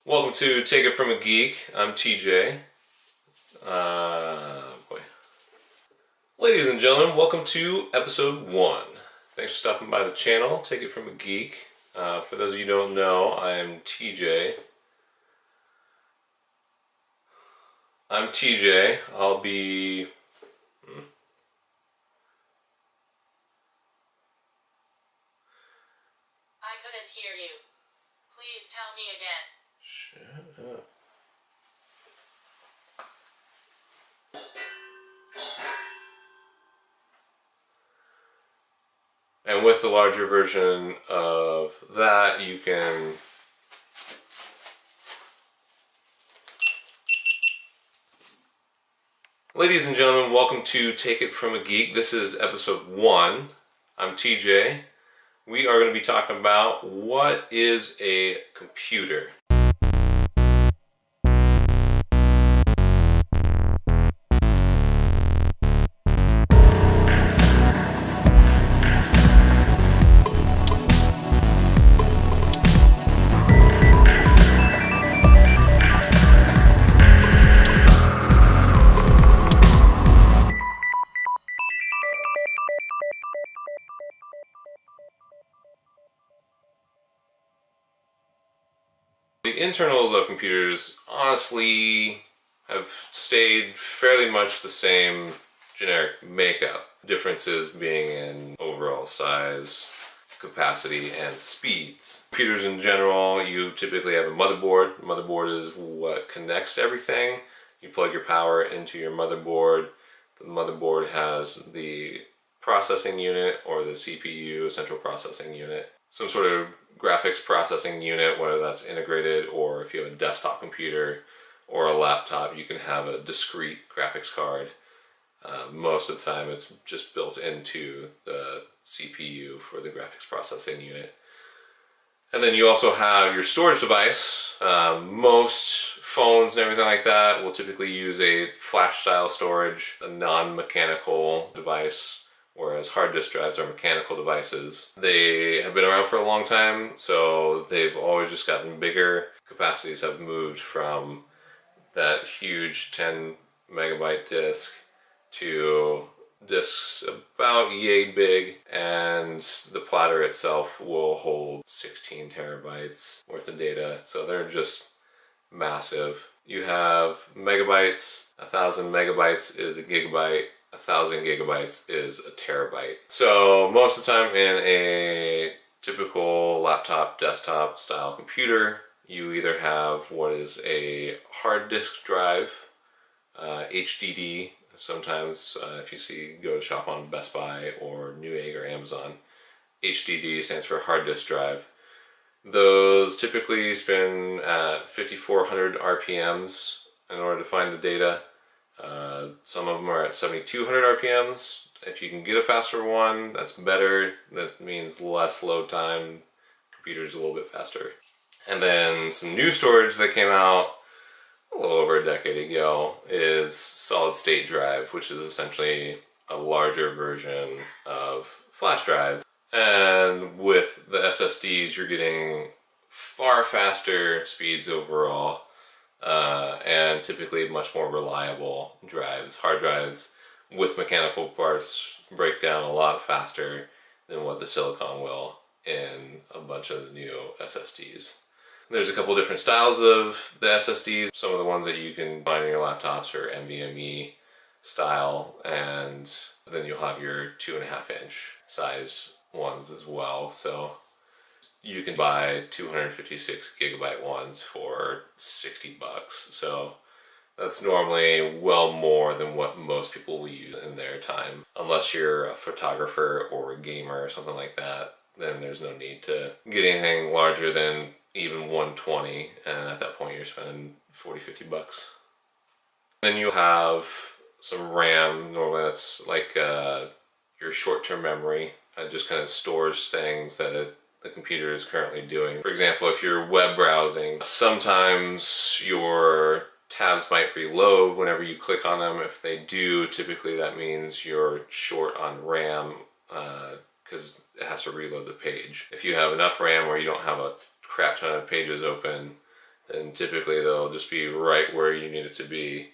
Welcome to Take It From a Geek. I'm TJ. Boy. Ladies and gentlemen, welcome to episode 1. Thanks for stopping by the channel, Take It From a Geek. For those of you who don't know, I'm TJ. I'll be... I couldn't hear you. Please tell me again. Shut up. And with the larger version of that, you can Ladies and gentlemen, welcome to Take It From a Geek. This is episode 1. I'm TJ. We are going to be talking about what is a computer. The internals of computers honestly have stayed fairly much the same generic makeup. Differences being in overall size, capacity, and speeds. Computers in general, you typically have a motherboard. The motherboard is what connects everything. You plug your power into your motherboard. The motherboard has the processing unit, or the CPU, central processing unit. Some sort of graphics processing unit, whether that's integrated, or if you have a desktop computer or a laptop, you can have a discrete graphics card. Most of the time it's just built into the CPU for the graphics processing unit. And then you also have your storage device. Most phones and everything like that will typically use a flash style storage, a non-mechanical device, whereas hard disk drives are mechanical devices. They have been around for a long time, so they've always just gotten bigger. Capacities have moved from that huge 10 megabyte disk to disks about yay big, and the platter itself will hold 16 terabytes worth of data, so they're just massive. You have megabytes. 1,000 megabytes is a gigabyte. 1,000 gigabytes is a terabyte. So most of the time in a typical laptop, desktop style computer, you either have what is a hard disk drive, HDD. Sometimes if you see, go to shop on Best Buy or Newegg or Amazon, HDD stands for hard disk drive. Those typically spin at 5,400 RPMs in order to find the data. Some of them are at 7,200 RPMs. If you can get a faster one, that's better. That means less load time. Computer's a little bit faster. And then some new storage that came out a little over a decade ago is solid state drive, which is essentially a larger version of flash drives. And with the SSDs, you're getting far faster speeds overall. And typically much more reliable drives. Hard drives with mechanical parts break down a lot faster than what the silicon will in a bunch of the new SSDs. There's a couple different styles of the SSDs. Some of the ones that you can find in your laptops are NVMe style, and then you'll have your 2.5 inch sized ones as well. So you can buy 256 gigabyte ones for $60. So that's normally well more than what most people will use in their time. Unless you're a photographer or a gamer or something like that, then there's no need to get anything larger than even 120, and at that point you're spending $40-50. Then you have some RAM. Normally that's like your short-term memory. It just kind of stores things that the computer is currently doing. For example, if you're web browsing, sometimes your tabs might reload whenever you click on them. If they do, typically that means you're short on RAM because it has to reload the page. If you have enough RAM where you don't have a crap ton of pages open, And typically they'll just be right where you need it to be.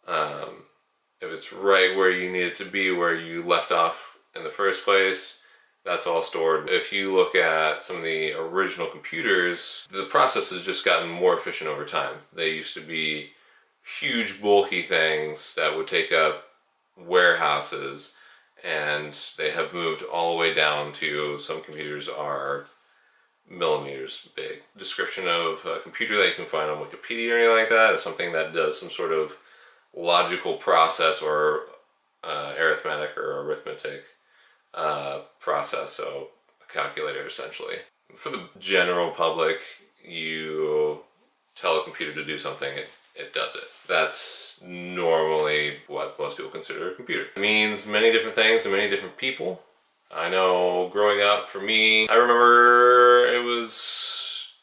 If it's right where you need it to be, where you left off in the first place, that's all stored. If you look at some of the original computers, the process has just gotten more efficient over time. They used to be huge bulky things that would take up warehouses, and they have moved all the way down to some computers are millimeters big. Description of a computer that you can find on Wikipedia or anything like that is something that does some sort of logical process or arithmetic process, so a calculator essentially. For the general public, you tell a computer to do something, it does it. That's normally what most people consider a computer. It means many different things to many different people. I know growing up, for me, I remember it was,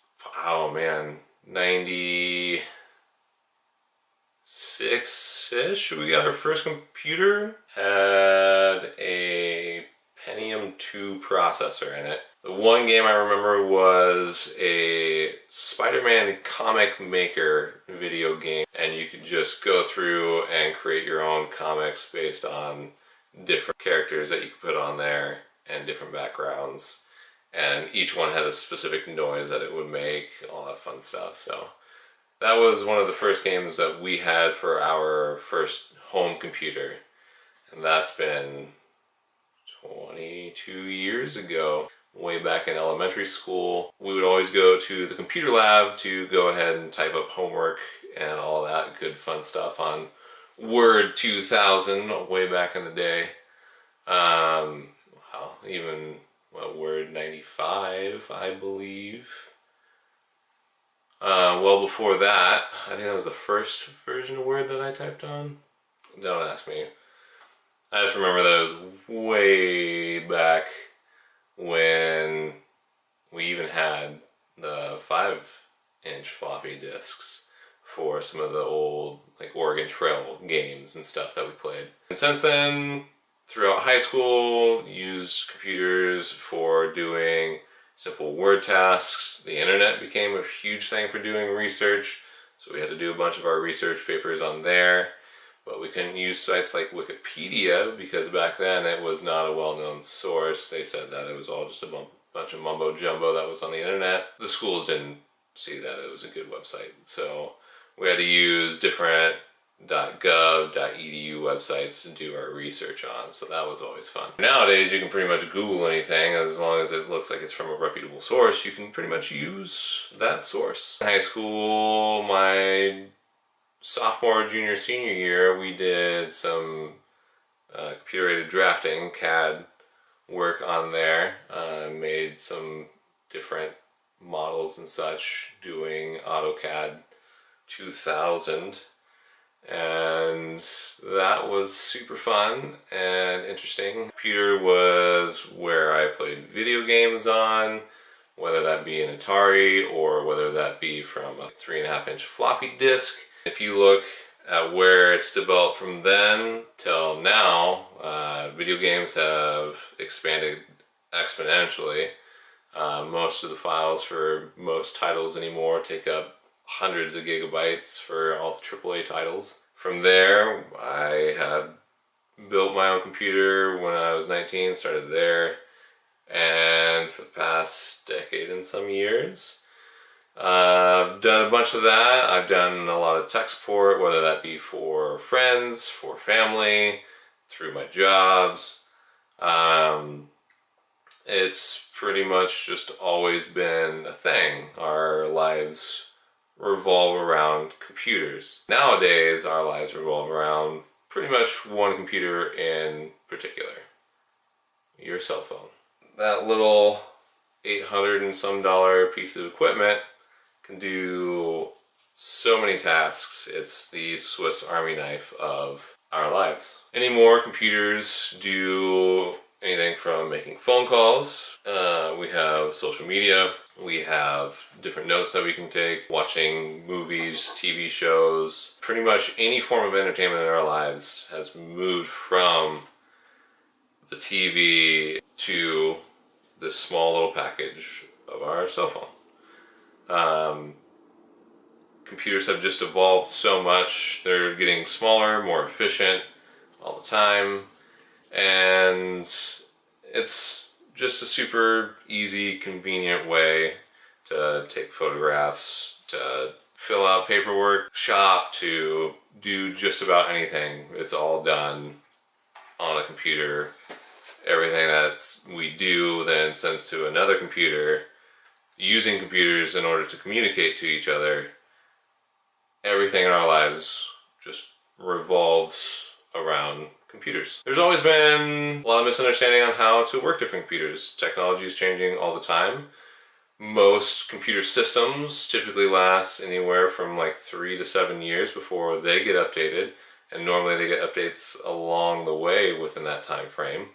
oh man, 96-ish, we got our first computer. Had a Pentium 2 processor in it. The one game I remember was a Spider-Man comic maker video game, and you could just go through and create your own comics based on different characters that you could put on there and different backgrounds, and each one had a specific noise that it would make, all that fun stuff. So that was one of the first games that we had for our first home computer, and that's been 22 years ago. Way back in elementary school, we would always go to the computer lab to go ahead and type up homework and all that good fun stuff on Word 2000 way back in the day. Even Word 95, I believe. Well, before that, I think that was the first version of Word that I typed on. Don't ask me. I just remember that it was way back when we even had the 5-inch floppy disks for some of the old like Oregon Trail games and stuff that we played. And since then, throughout high school, used computers for doing simple word tasks. The internet became a huge thing for doing research, so we had to do a bunch of our research papers on there. But we couldn't use sites like Wikipedia because back then it was not a well-known source. They said that it was all just a bunch of mumbo-jumbo that was on the internet. The schools didn't see that it was a good website, so we had to use different .gov, .edu websites to do our research on, so that was always fun. Nowadays you can pretty much Google anything as long as it looks like it's from a reputable source. You can pretty much use that source. In high school, my sophomore, junior, senior year, we did some computer-aided drafting, CAD work on there. Made some different models and such doing AutoCAD 2000. And that was super fun and interesting. Computer was where I played video games on, whether that be an Atari or whether that be from a 3.5-inch floppy disk. If you look at where it's developed from then till now, video games have expanded exponentially. Most of the files for most titles anymore take up hundreds of gigabytes for all the AAA titles. From there, I had built my own computer when I was 19, started there, and for the past decade and some years, I've done a bunch of that. I've done a lot of tech support, whether that be for friends, for family, through my jobs. It's pretty much just always been a thing. Our lives revolve around computers. Nowadays, our lives revolve around pretty much one computer in particular. Your cell phone. That little $800 and some piece of equipment can do so many tasks. It's the Swiss Army knife of our lives. Anymore, computers do anything from making phone calls. We have social media. We have different notes that we can take, watching movies, TV shows. Pretty much any form of entertainment in our lives has moved from the TV to this small little package of our cell phone. Computers have just evolved so much. They're getting smaller, more efficient all the time, and it's just a super easy, convenient way to take photographs, to fill out paperwork, shop, to do just about anything. It's all done on a computer. Everything that we do then sends to another computer, using computers in order to communicate to each other. Everything in our lives just revolves around computers. There's always been a lot of misunderstanding on how to work different computers. Technology is changing all the time. Most computer systems typically last anywhere from like 3 to 7 years before they get updated, and normally they get updates along the way within that time frame.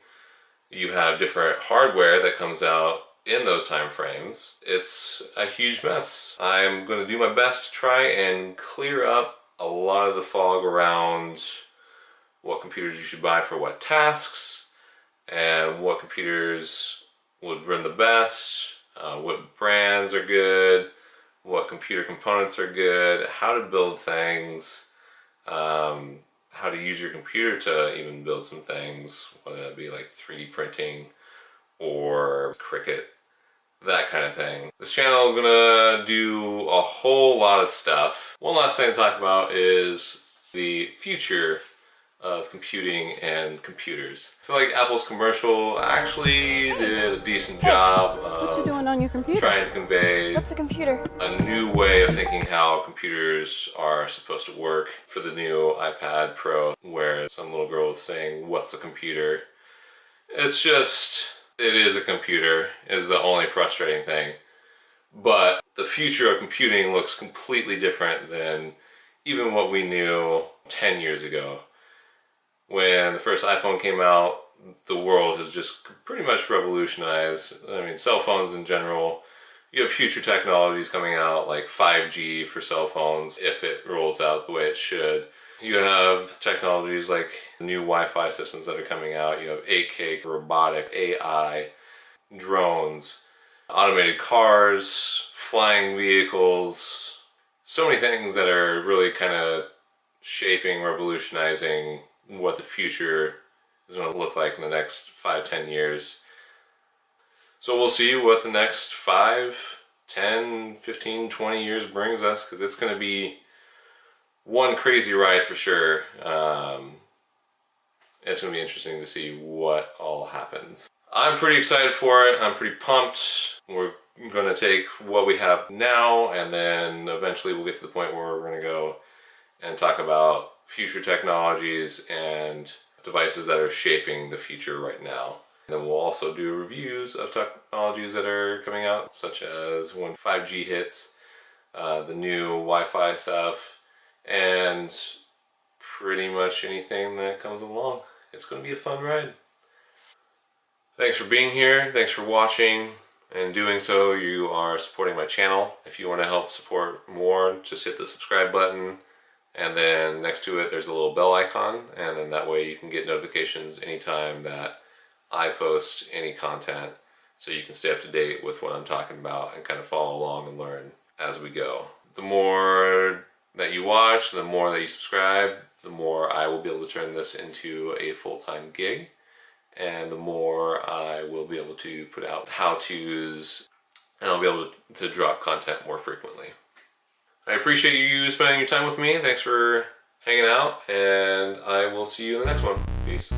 You have different hardware that comes out in those time frames. It's a huge mess. I'm going to do my best to try and clear up a lot of the fog around what computers you should buy for what tasks, and what computers would run the best, what brands are good, what computer components are good, how to build things, how to use your computer to even build some things, whether that be like 3D printing or Cricut, that kind of thing. This channel is gonna do a whole lot of stuff. One last thing to talk about is the future of computing and computers. I feel like Apple's commercial actually did a decent job What you of doing on your computer? trying to convey What's a computer? a new way of thinking how computers are supposed to work for the new iPad Pro, where some little girl was saying, "What's a computer?" It's just, it is a computer, is the only frustrating thing. But the future of computing looks completely different than even what we knew 10 years ago. When the first iPhone came out, the world has just pretty much revolutionized. I mean, cell phones in general. You have future technologies coming out like 5G for cell phones, if it rolls out the way it should. You have technologies like new Wi-Fi systems that are coming out. You have 8K, robotic, AI, drones, automated cars, flying vehicles. So many things that are really kind of shaping, revolutionizing what the future is going to look like in the next 5-10 years. So we'll see what the next 5, 10, 15, 20 years brings us, because it's going to be one crazy ride for sure. It's going to be interesting to see what all happens. I'm pretty excited for it. I'm pretty pumped. We're going to take what we have now, and then eventually we'll get to the point where we're going to go and talk about future technologies and devices that are shaping the future right now. And then we'll also do reviews of technologies that are coming out, such as when 5G hits, the new Wi-Fi stuff, and pretty much anything that comes along. It's going to be a fun ride. Thanks for being here. Thanks for watching. And doing so, you are supporting my channel. If you want to help support more, just hit the subscribe button. And then next to it, there's a little bell icon. And then that way you can get notifications anytime that I post any content. So you can stay up to date with what I'm talking about and kind of follow along and learn as we go. The more that you watch, the more that you subscribe, the more I will be able to turn this into a full-time gig. And the more I will be able to put out how-tos, and I'll be able to drop content more frequently. I appreciate you spending your time with me. Thanks for hanging out, and I will see you in the next one. Peace.